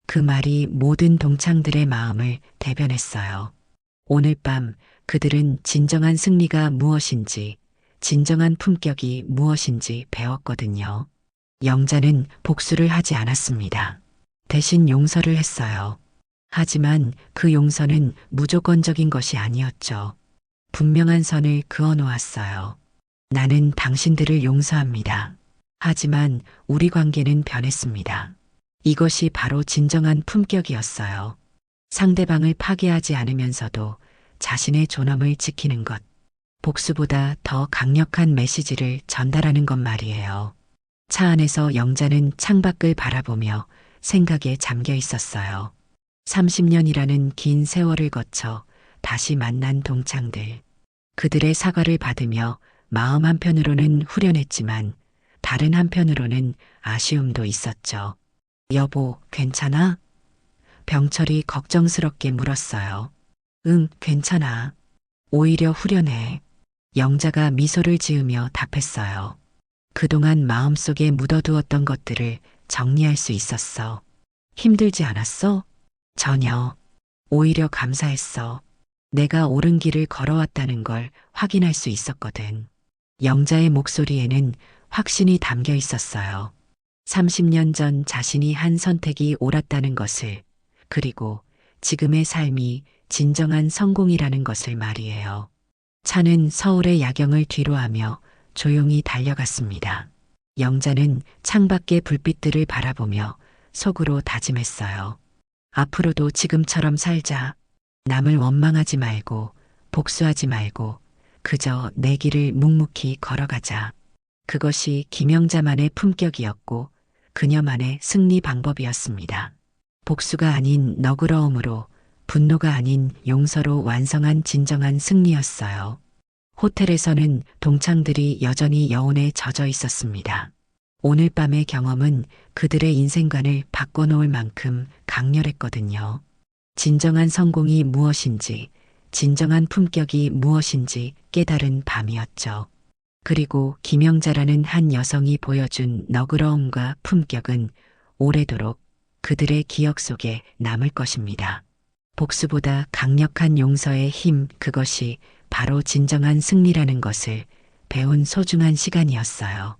그 말이 모든 동창들의 마음을 대변했어요. 오늘 밤 그들은 진정한 승리가 무엇인지, 진정한 품격이 무엇인지 배웠거든요. 영자는 복수를 하지 않았습니다. 대신 용서를 했어요. 하지만 그 용서는 무조건적인 것이 아니었죠. 분명한 선을 그어 놓았어요. 나는 당신들을 용서합니다. 하지만 우리 관계는 변했습니다. 이것이 바로 진정한 품격이었어요. 상대방을 파괴하지 않으면서도 자신의 존엄을 지키는 것. 복수보다 더 강력한 메시지를 전달하는 것 말이에요. 차 안에서 영자는 창밖을 바라보며 생각에 잠겨 있었어요. 30년이라는 긴 세월을 거쳐 다시 만난 동창들. 그들의 사과를 받으며 마음 한편으로는 후련했지만 다른 한편으로는 아쉬움도 있었죠. 여보, 괜찮아? 병철이 걱정스럽게 물었어요. 응, 괜찮아. 오히려 후련해. 영자가 미소를 지으며 답했어요. 그동안 마음속에 묻어두었던 것들을 정리할 수 있었어. 힘들지 않았어? 전혀. 오히려 감사했어. 내가 옳은 길을 걸어왔다는 걸 확인할 수 있었거든. 영자의 목소리에는 확신이 담겨 있었어요. 30년 전 자신이 한 선택이 옳았다는 것을, 그리고 지금의 삶이 진정한 성공이라는 것을 말이에요. 차는 서울의 야경을 뒤로하며 조용히 달려갔습니다. 영자는 창밖의 불빛들을 바라보며 속으로 다짐했어요. 앞으로도 지금처럼 살자. 남을 원망하지 말고, 복수하지 말고, 그저 내 길을 묵묵히 걸어가자. 그것이 김영자만의 품격이었고, 그녀만의 승리 방법이었습니다. 복수가 아닌 너그러움으로, 분노가 아닌 용서로 완성한 진정한 승리였어요. 호텔에서는 동창들이 여전히 여운에 젖어 있었습니다. 오늘 밤의 경험은 그들의 인생관을 바꿔놓을 만큼 강렬했거든요. 진정한 성공이 무엇인지, 진정한 품격이 무엇인지 깨달은 밤이었죠. 그리고 김영자라는 한 여성이 보여준 너그러움과 품격은 오래도록 그들의 기억 속에 남을 것입니다. 복수보다 강력한 용서의 힘, 그것이 바로 진정한 승리라는 것을 배운 소중한 시간이었어요.